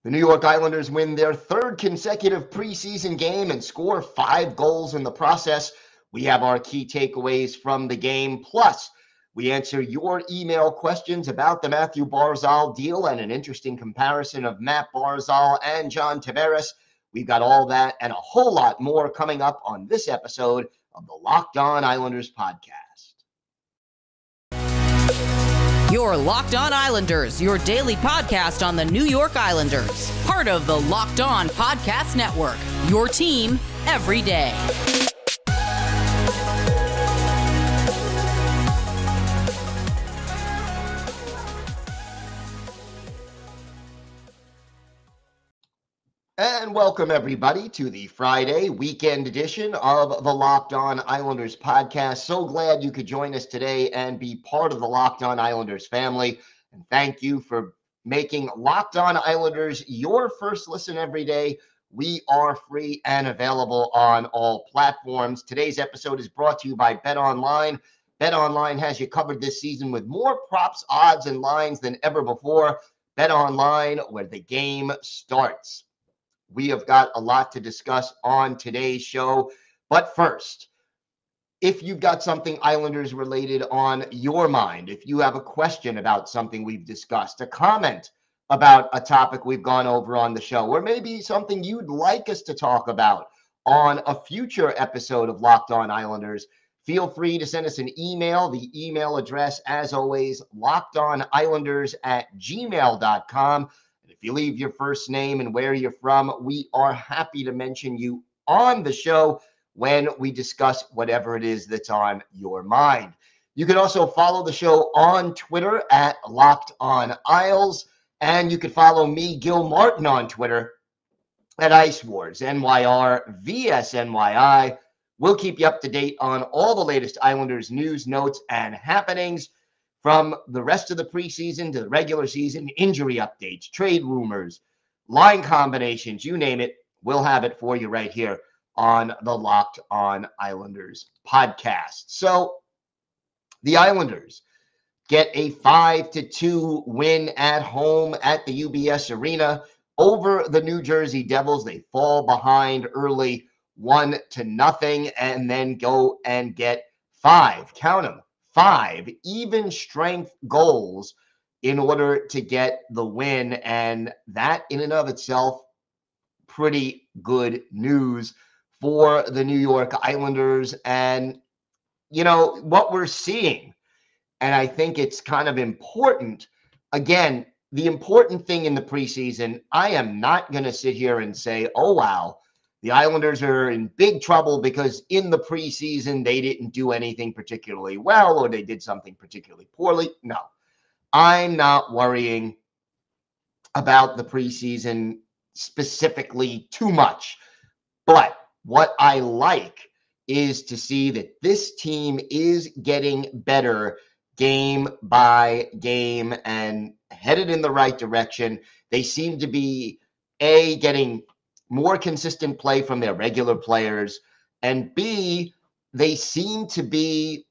The New York Islanders win their third consecutive preseason game and score 5 goals in the process. We have our key takeaways from the game. Plus, we answer your email questions about the Mathew Barzal deal and an interesting comparison of Matt Barzal and John Tavares. We've got all that and a whole lot more coming up on this episode of the Locked On Islanders podcast. Your Locked On Islanders, your daily podcast on the New York Islanders. Part of the Locked On Podcast Network, your team every day. And welcome, everybody, to the Friday weekend edition of the Locked On Islanders podcast. So glad you could join us today and be part of the Locked On Islanders family. And thank you for making Locked On Islanders your first listen every day. We are free and available on all platforms. Today's episode is brought to you by BetOnline. BetOnline has you covered this season with more props, odds, and lines than ever before. BetOnline, where the game starts. We have got a lot to discuss on today's show. But first, if you've got something Islanders related on your mind, if you have a question about something we've discussed, a comment about a topic we've gone over on the show, or maybe something you'd like us to talk about on a future episode of Locked On Islanders, feel free to send us an email. The email address, as always, lockedonislanders@gmail.com. If you leave your first name and where you're from, we are happy to mention you on the show when we discuss whatever it is that's on your mind. You can also follow the show on Twitter at Locked On Isles, and you can follow me, Gil Martin, on Twitter at Ice Wars, NYR, VSNYI. We'll keep you up to date on all the latest Islanders news, notes, and happenings. From the rest of the preseason to the regular season, injury updates, trade rumors, line combinations, you name it, we'll have it for you right here on the Locked On Islanders podcast. So the Islanders get a 5-2 win at home at the UBS Arena over the New Jersey Devils. They fall behind early 1-0 and then go and get 5, count them, 5 even strength goals in order to get the win. And that in and of itself, pretty good news for the New York Islanders. And, you know, what we're seeing, and I think it's kind of important, again, the important thing in the preseason, I am not going to sit here and say, oh, wow, the Islanders are in big trouble because in the preseason they didn't do anything particularly well or they did something particularly poorly. No, I'm not worrying about the preseason specifically too much. But what I like is to see that this team is getting better game by game and headed in the right direction. They seem to be, A, getting more consistent play from their regular players, and B, they seem to be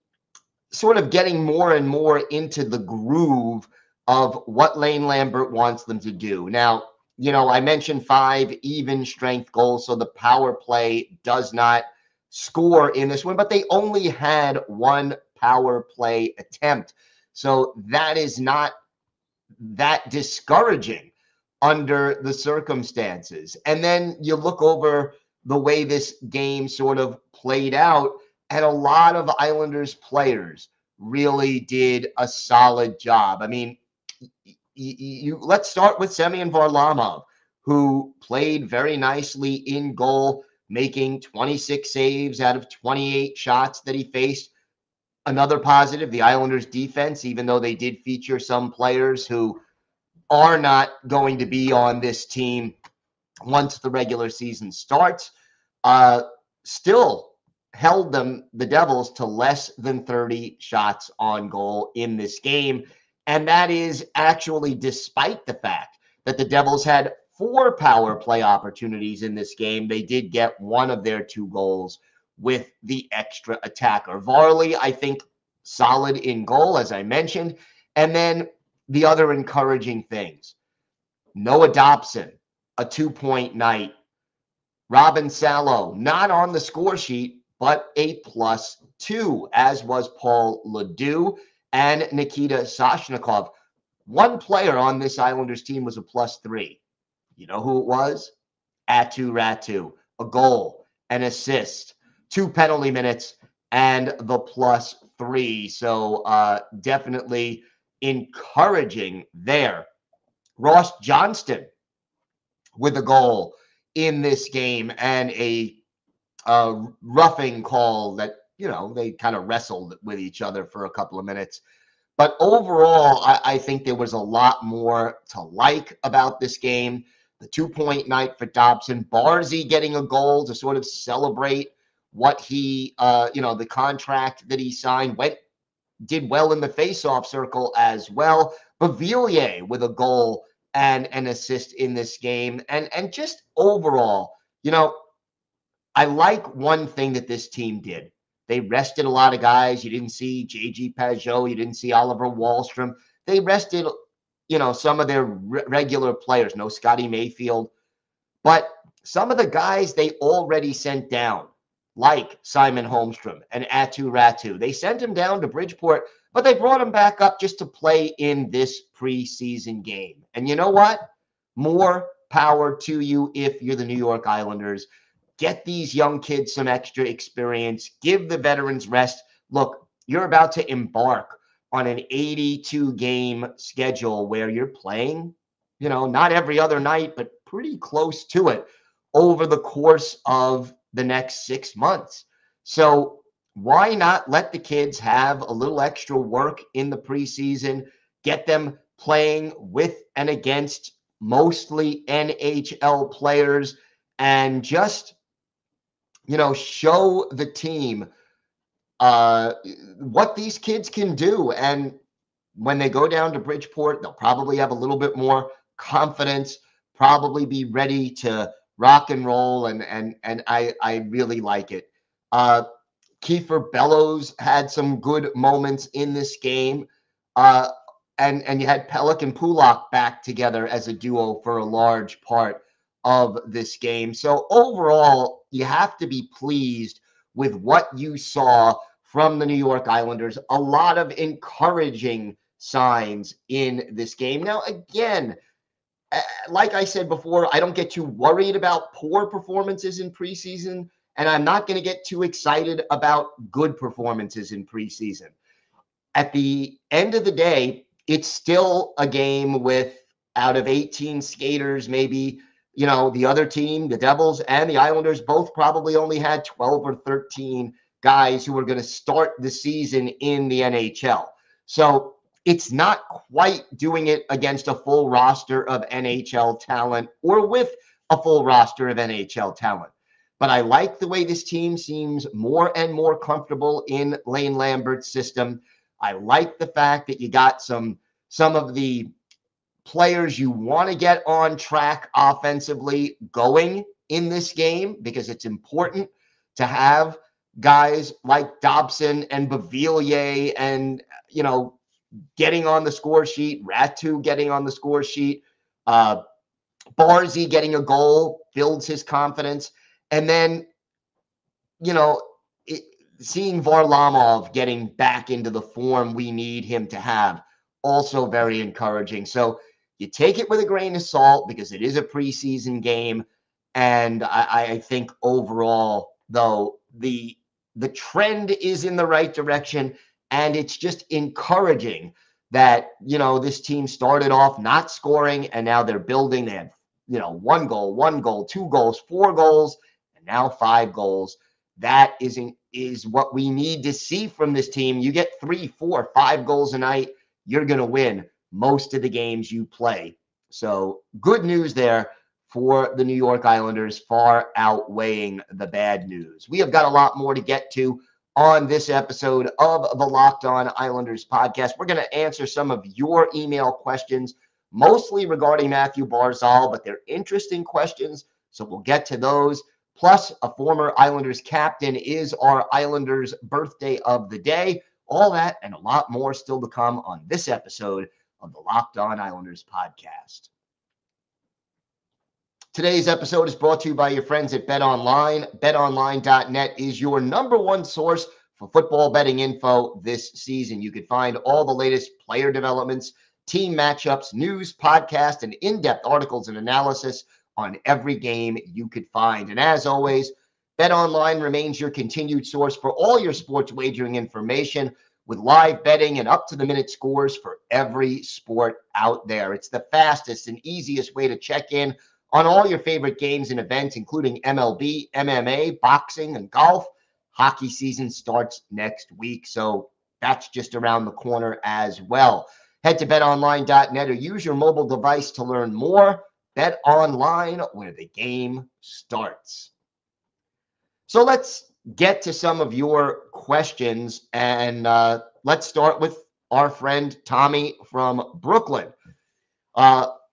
sort of getting more and more into the groove of what Lane Lambert wants them to do. Now, you know, I mentioned 5 even strength goals, so the power play does not score in this one, but they only had 1 power play attempt. So that is not that discouraging under the circumstances. And then you look over the way this game sort of played out, and a lot of Islanders players really did a solid job. I mean, let's start with Semyon Varlamov, who played very nicely in goal, making 26 saves out of 28 shots that he faced. Another positive, the Islanders defense, even though they did feature some players who are not going to be on this team once the regular season starts, still held the Devils to less than 30 shots on goal in this game. And that is actually despite the fact that the Devils had 4 power play opportunities in this game. They did get 1 of their 2 goals with the extra attacker. Varley, I think, solid in goal, as I mentioned. And then the other encouraging things, Noah Dobson a 2-point night. Robin Salo, not on the score sheet, but a +2, as was Paul LeDoux and Nikita Soshnikov. One player on this Islanders team was a +3. You know who it was? Aatu Räty, a goal, an assist, 2 penalty minutes, and the +3. So definitely encouraging there. Ross Johnston with a goal in this game and a roughing call that, they kind of wrestled with each other for a couple of minutes. But overall, I think there was a lot more to like about this game. The 2-point night for Dobson, Barzal getting a goal to sort of celebrate what he, the contract that he signed, did well in the faceoff circle as well. Beauvillier with a goal and an assist in this game. And just overall, I like one thing that this team did. They rested a lot of guys. You didn't see J.G. Pajot. You didn't see Oliver Wahlstrom. They rested, some of their regular players. No Scotty Mayfield. But some of the guys they already sent down, like Simon Holmstrom and Aatu Räty. They sent him down to Bridgeport, but they brought him back up just to play in this preseason game. And you know what? More power to you if you're the New York Islanders. Get these young kids some extra experience. Give the veterans rest. Look, you're about to embark on an 82-game schedule where you're playing, not every other night, but pretty close to it over the course of the next 6 months. So why not let the kids have a little extra work in the preseason, get them playing with and against mostly NHL players, and just show the team what these kids can do. And when they go down to Bridgeport, they'll probably have a little bit more confidence, probably be ready to rock and roll. And I really like it. Kiefer Bellows had some good moments in this game. And you had Pelech and Pulak back together as a duo for a large part of this game. So overall, you have to be pleased with what you saw from the New York Islanders. A lot of encouraging signs in this game. Now, again, like I said before, I don't get too worried about poor performances in preseason, and I'm not going to get too excited about good performances in preseason. At the end of the day, it's still a game with, out of 18 skaters, maybe, the other team, the Devils and the Islanders, both probably only had 12 or 13 guys who were going to start the season in the NHL. So it's not quite doing it against a full roster of NHL talent or with a full roster of NHL talent. But I like the way this team seems more and more comfortable in Lane Lambert's system. I like the fact that you got some of the players you want to get on track offensively going in this game, because it's important to have guys like Dobson and Beauvillier and, getting on the score sheet, Räty getting on the score sheet, Barzal getting a goal builds his confidence. And then, seeing Varlamov getting back into the form we need him to have, also very encouraging. So you take it with a grain of salt because it is a preseason game. And I think overall, though, the trend is in the right direction. And it's just encouraging that, this team started off not scoring and now they're building. They had, 1 goal, 2 goals, 4 goals, and now 5 goals. That is what we need to see from this team. You get 3, 4, 5 goals a night, you're going to win most of the games you play. So good news there for the New York Islanders, far outweighing the bad news. We have got a lot more to get to on this episode of the Locked On Islanders podcast. We're going to answer some of your email questions, mostly regarding Mathew Barzal, but they're interesting questions, so we'll get to those. Plus, a former Islanders captain is our Islanders birthday of the day. All that and a lot more still to come on this episode of the Locked On Islanders podcast. Today's episode is brought to you by your friends at BetOnline. BetOnline.net is your number one source for football betting info this season. You can find all the latest player developments, team matchups, news, podcasts, and in-depth articles and analysis on every game you could find. And as always, BetOnline remains your continued source for all your sports wagering information with live betting and up-to-the-minute scores for every sport out there. It's the fastest and easiest way to check in on all your favorite games and events, including MLB, MMA, boxing, and golf. Hockey season starts next week, so that's just around the corner as well. Head to betonline.net or use your mobile device to learn more. Bet online, where the game starts. So let's get to some of your questions, and let's start with our friend Tommy from Brooklyn.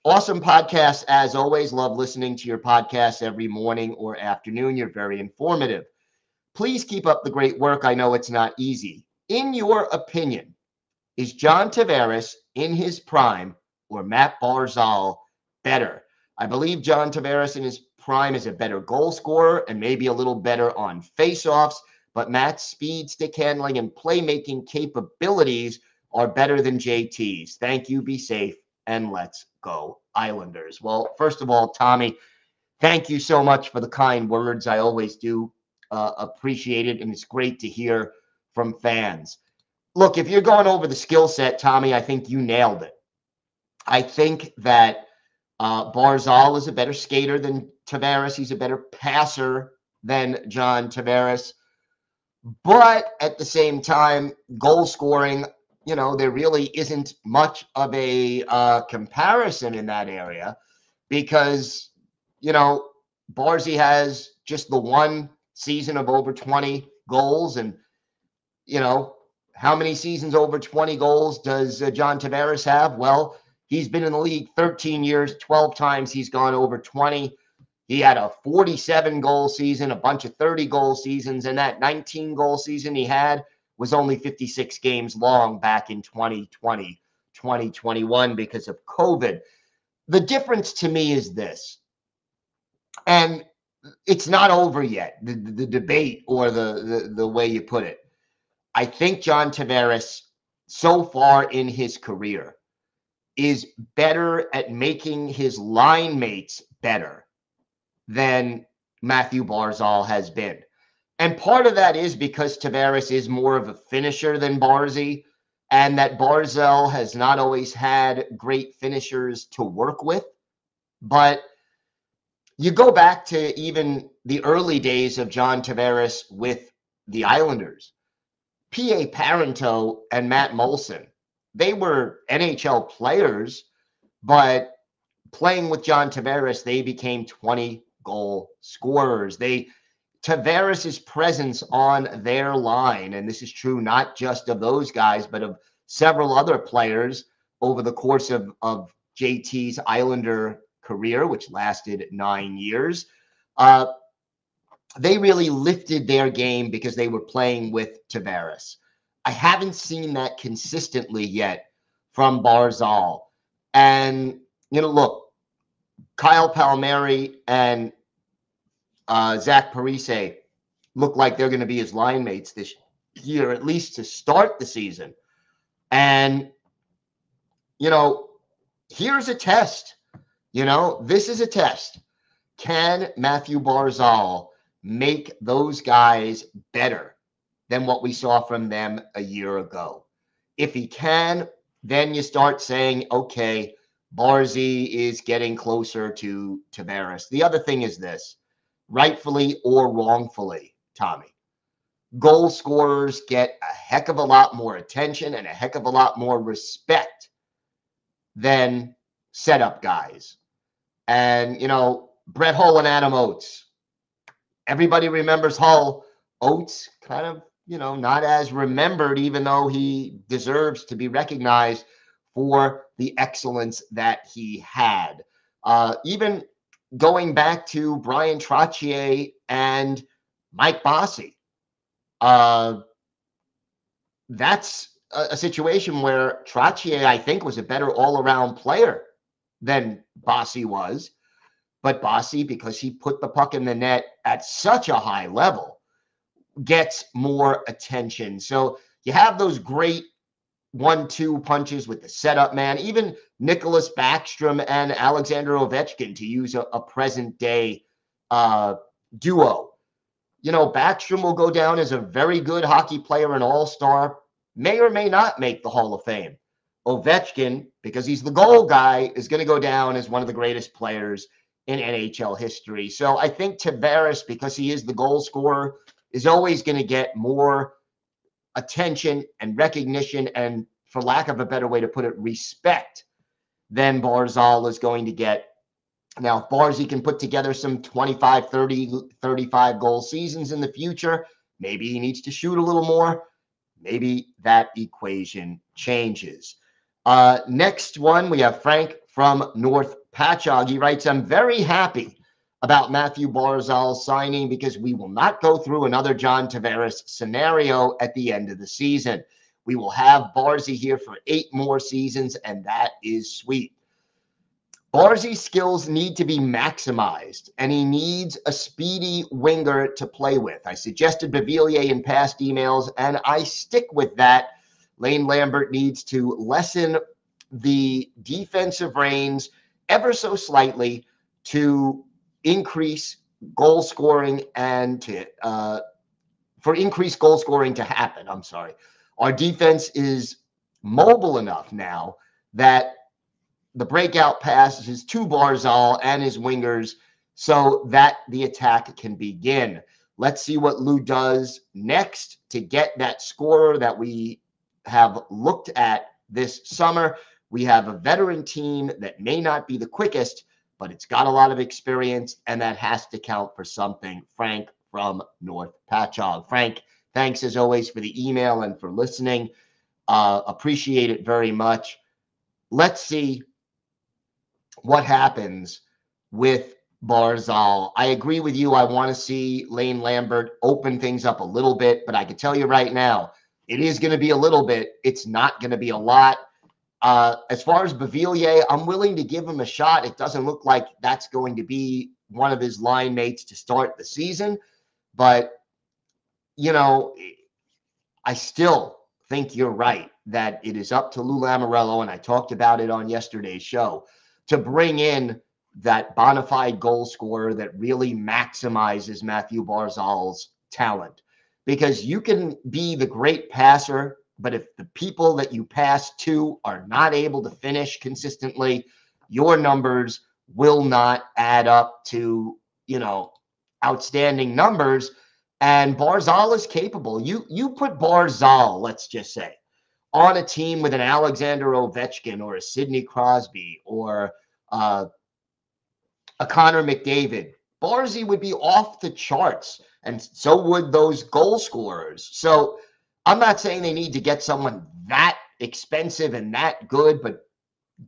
Awesome podcast, as always. Love listening to your podcast every morning or afternoon. You're very informative. Please keep up the great work. I know it's not easy. In your opinion, is John Tavares in his prime or Matt Barzal better? I believe John Tavares in his prime is a better goal scorer and maybe a little better on faceoffs, but Matt's speed, stick handling, and playmaking capabilities are better than JT's. Thank you. Be safe. And let's go Islanders. Well, first of all, Tommy, thank you so much for the kind words. I always do appreciate it, and it's great to hear from fans. Look, if you're going over the skill set, Tommy, I think you nailed it. I think that Barzal is a better skater than Tavares. He's a better passer than John Tavares. But at the same time, goal scoring, you know, there really isn't much of a comparison in that area because, you know, Barzy has just the one season of over 20 goals. And, you know, how many seasons over 20 goals does John Tavares have? Well, he's been in the league 13 years, 12 times he's gone over 20. He had a 47-goal season, a bunch of 30-goal seasons, and that 19-goal season he had was only 56 games long back in 2020, 2021 because of COVID. The difference to me is this, and it's not over yet, the debate or the way you put it. I think John Tavares, so far in his career, is better at making his line mates better than Mathew Barzal has been. And part of that is because Tavares is more of a finisher than Barzy, and that Barzal has not always had great finishers to work with. But you go back to even the early days of John Tavares with the Islanders. P.A. Parenteau and Matt Molson, they were NHL players, but playing with John Tavares, they became 20-goal scorers. Tavares's presence on their line, and this is true not just of those guys, but of several other players over the course of JT's Islander career, which lasted 9 years. They really lifted their game because they were playing with Tavares. I haven't seen that consistently yet from Barzal. And, you know, look, Kyle Palmieri and Zach Parise look like they're going to be his line mates this year, at least to start the season. And, you know, here's a test. You know, this is a test. Can Mathew Barzal make those guys better than what we saw from them a year ago? If he can, then you start saying, okay, Barzy is getting closer to Tavares. The other thing is this. Rightfully or wrongfully, Tommy, goal scorers get a heck of a lot more attention and a heck of a lot more respect than setup guys. And, you know, Brett Hull and Adam Oates. Everybody remembers Hull. Oates kind of, you know, not as remembered, even though he deserves to be recognized for the excellence that he had. Even going back to Brian Trottier and Mike Bossy, that's a situation where Trottier, I think, was a better all-around player than Bossy was. But Bossy, because he put the puck in the net at such a high level, gets more attention. So you have those great 1-2 punches with the setup man, even Nicholas Backstrom and Alexander Ovechkin, to use a present day duo. You know, Backstrom will go down as a very good hockey player, an all-star, may or may not make the Hall of Fame. Ovechkin, because he's the goal guy, is going to go down as one of the greatest players in NHL history. So I think Tavares, because he is the goal scorer, is always going to get more attention and recognition and, for lack of a better way to put it, respect than Barzal is going to get. Now, if Barzy can put together some 25, 30, 35 goal seasons in the future, maybe he needs to shoot a little more. Maybe that equation changes. Next one, we have Frank from North Patchogue. He writes, I'm very happy about Mathew Barzal's signing because we will not go through another John Tavares scenario at the end of the season. We will have Barzy here for 8 more seasons, and that is sweet. Barzy's skills need to be maximized, and he needs a speedy winger to play with. I suggested Beauvillier in past emails, and I stick with that. Lane Lambert needs to lessen the defensive reins ever so slightly to increase goal scoring and to for increased goal scoring to happen. I'm sorry. Our defense is mobile enough now that the breakout passes to Barzal and his wingers so that the attack can begin. Let's see what Lou does next to get that scorer that we have looked at this summer. We have a veteran team that may not be the quickest, but it's got a lot of experience, and that has to count for something. Frank from North Patchogue. Frank, thanks as always for the email and for listening. Appreciate it very much. Let's see what happens with Barzal. I agree with you. I want to see Lane Lambert open things up a little bit, but I can tell you right now, it is going to be a little bit. It's not going to be a lot. As far as Beauvillier, I'm willing to give him a shot. It doesn't look like that's going to be one of his line mates to start the season, but, you know, I still think you're right that it is up to Lou Lamoriello, and I talked about it on yesterday's show, to bring in that bona fide goal scorer that really maximizes Mathew Barzal's talent. Because you can be the great passer, but if the people that you pass to are not able to finish consistently, your numbers will not add up to, you know, outstanding numbers. And Barzal is capable. You put Barzal, let's just say, on a team with an Alexander Ovechkin or a Sidney Crosby or a Connor McDavid, Barzy would be off the charts, and so would those goal scorers. So I'm not saying they need to get someone that expensive and that good, but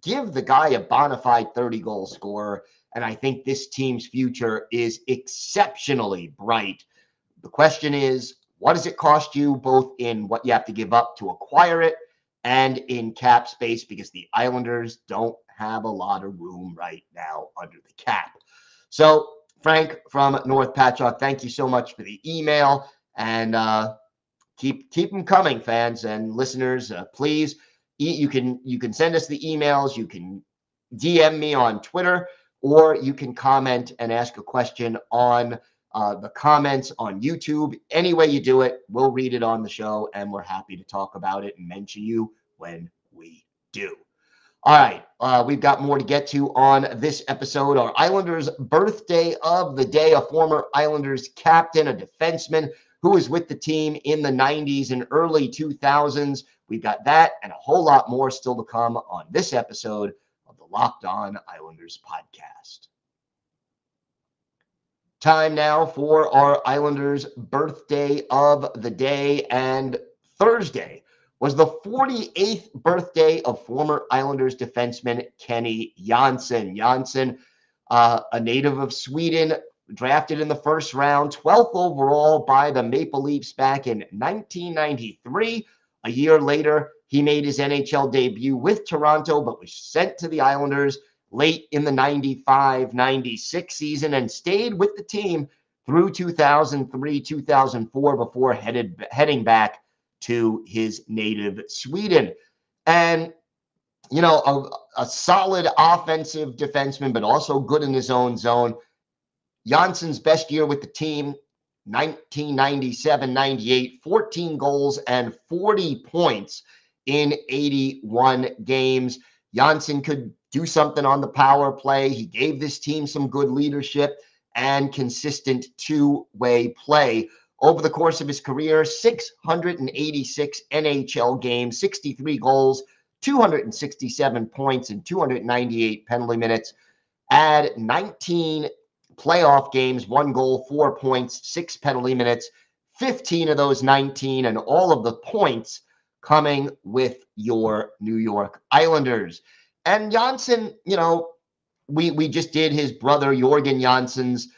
give the guy a bona fide 30-goal scorer, and I think this team's future is exceptionally bright. The question is, what does it cost you, both in what you have to give up to acquire it and in cap space, because the Islanders don't have a lot of room right now under the cap. So, Frank from North Patchogue, thank you so much for the email, and keep them coming, fans and listeners. Please, you can send us the emails, you can DM me on Twitter, or you can comment and ask a question on the comments on YouTube. Any way you do it, we'll read it on the show, and we're happy to talk about it and mention you when we do. All right, we've got more to get to on this episode. Our Islanders birthday of the day, a former Islanders captain, a defenseman who was with the team in the 90s and early 2000s. We've got that and a whole lot more still to come on this episode of the Locked On Islanders podcast. Time now for our Islanders birthday of the day, and Thursday was the 48th birthday of former Islanders defenseman Kenny Jansson. Jansson, a native of Sweden, drafted in the first round, 12th overall by the Maple Leafs back in 1993. A year later, he made his NHL debut with Toronto, but was sent to the Islanders late in the 95-96 season and stayed with the team through 2003-2004 before heading back to his native Sweden. And, you know, a solid offensive defenseman, but also good in his own zone. Jansson's best year with the team, 1997-98, 14 goals and 40 points in 81 games. Jansson could do something on the power play. He gave this team some good leadership and consistent two-way play. Over the course of his career, 686 NHL games, 63 goals, 267 points, and 298 penalty minutes. Add 19 playoff games, 1 goal, 4 points, 6 penalty minutes, 15 of those 19, and all of the points coming with your New York Islanders. And Jansson, you know, we just did his brother Jorgen Jansson's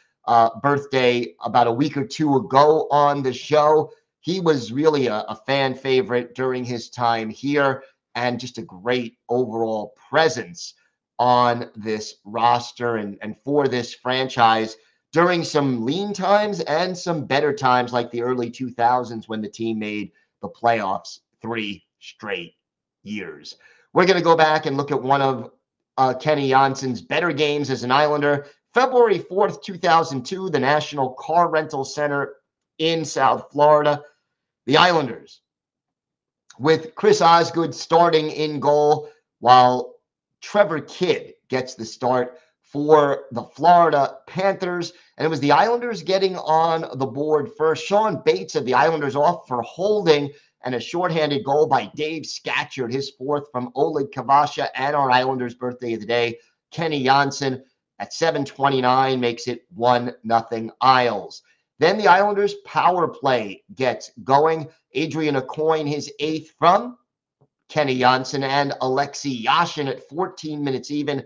birthday about a week or two ago on the show. He was really a fan favorite during his time here and just a great overall presence on this roster and for this franchise during some lean times and some better times like the early 2000s when the team made the playoffs 3 straight years. We're going to go back and look at one of Kenny Jansson's better games as an Islander. February 4th, 2002, the National Car Rental Center in South Florida. The Islanders, with Chris Osgood starting in goal, while Trevor Kidd gets the start for the Florida Panthers. And it was the Islanders getting on the board first. Sean Bates of the Islanders off for holding, and a shorthanded goal by Dave Scatchard, his 4th from Oleg Kavasha, and our Islanders' birthday of the day, Kenny Jansson, at 7:29 makes it 1-0 Isles. Then the Islanders' power play gets going. Adrian Aucoin, his 8th from Kenny Jansson, and Alexei Yashin at 14 minutes even.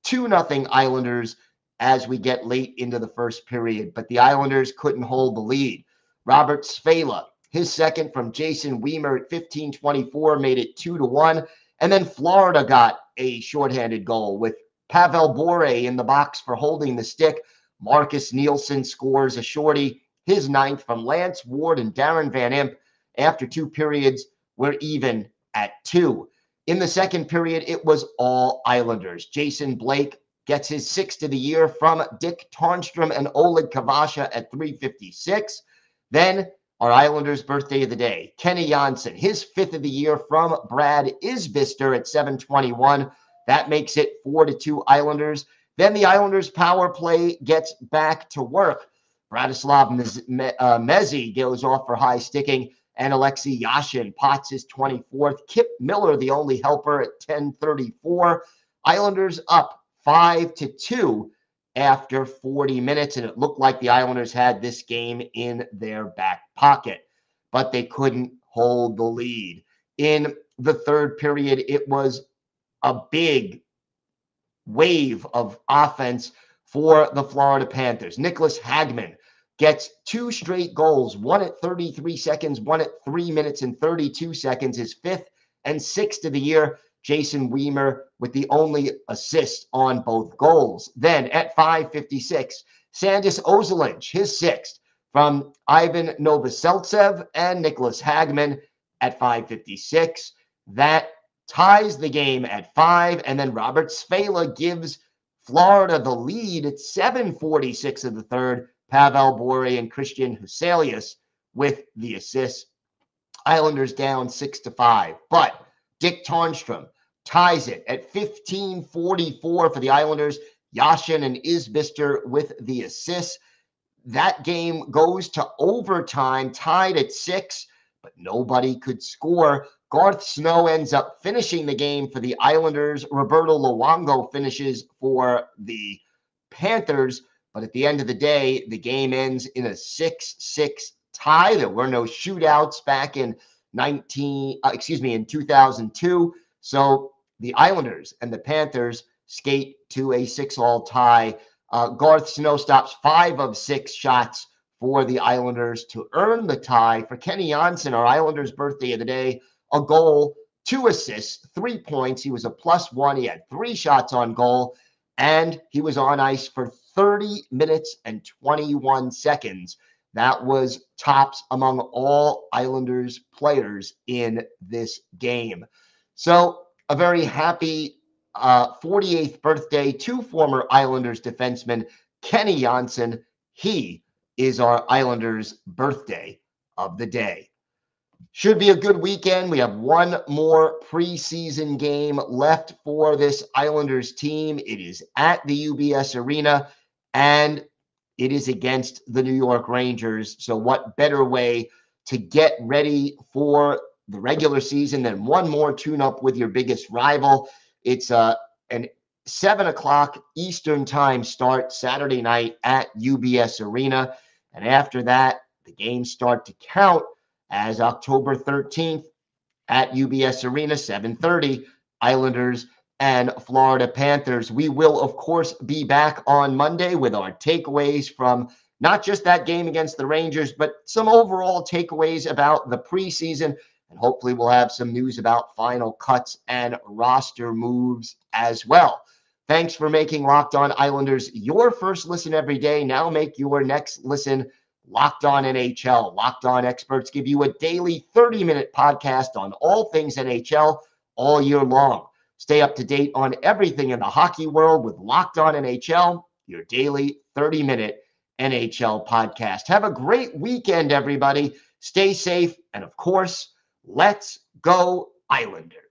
2-0 Islanders as we get late into the first period. But the Islanders couldn't hold the lead. Robert Svela, his 2nd from Jason Wiemer at 15:24, made it 2-1. And then Florida got a shorthanded goal with Pavel Bure in the box for holding the stick. Marcus Nielsen scores a shorty, his 9th from Lance Ward and Darren Van Imp. After 2 periods, we're even at 2. In the second period, it was all Islanders. Jason Blake gets his 6th of the year from Dick Tarnstrom and Oleg Kavasha at 3:56. Then our Islanders' birthday of the day, Kenny Jansson, his 5th of the year from Brad Isbister at 7:21. That makes it 4-2 Islanders. Then the Islanders' power play gets back to work. Bratislav Mezzi goes off for high sticking, and Alexei Yashin pots his 24th. Kip Miller, the only helper, at 10:34. Islanders up 5-2 after 40 minutes, and it looked like the Islanders had this game in their back pocket, but they couldn't hold the lead. In the third period, it was a big wave of offense for the Florida Panthers. Nicholas Hagman gets 2 straight goals, one at 33 seconds, one at 3 minutes and 32 seconds, his 5th and 6th of the year. Jason Wiemer with the only assist on both goals. Then at 5:56, Sandis Ozolinsh, his 6th from Ivan Novoseltsev and Nicholas Hagman at 5:56. That ties the game at 5, and then Robert Svela gives Florida the lead at 7:46 of the third. Pavel Bure and Christian Huselius with the assists. Islanders down 6-5, but Dick Tarnstrom ties it at 15:44 for the Islanders. Yashin and Isbister with the assists. That game goes to overtime, tied at 6, but nobody could score. Garth Snow ends up finishing the game for the Islanders. Roberto Luongo finishes for the Panthers. But at the end of the day, the game ends in a 6-6 tie. There were no shootouts back in 2002. So the Islanders and the Panthers skate to a 6-all tie. Garth Snow stops 5 of 6 shots for the Islanders to earn the tie. For Kenny Jansson, our Islanders' birthday of the day, a goal, 2 assists, 3 points. He was a +1. He had 3 shots on goal. and he was on ice for 30 minutes and 21 seconds. That was tops among all Islanders players in this game. So a very happy 48th birthday to former Islanders defenseman Kenny Janssen. He is our Islanders' birthday of the day. Should be a good weekend. We have one more preseason game left for this Islanders team. It is at the UBS Arena, and it is against the New York Rangers. So what better way to get ready for the regular season than one more tune-up with your biggest rival? It's an 7 o'clock Eastern time start Saturday night at UBS Arena. And after that, the games start to count as October 13th at UBS Arena, 7:30, Islanders and Florida Panthers. We will, of course, be back on Monday with our takeaways from not just that game against the Rangers, but some overall takeaways about the preseason. And hopefully we'll have some news about final cuts and roster moves as well. Thanks for making Locked On Islanders your first listen every day. Now make your next listen Locked On NHL. Locked On experts give you a daily 30-minute podcast on all things NHL all year long. Stay up to date on everything in the hockey world with Locked On NHL, your daily 30-minute NHL podcast. Have a great weekend, everybody. Stay safe. And of course, let's go Islanders.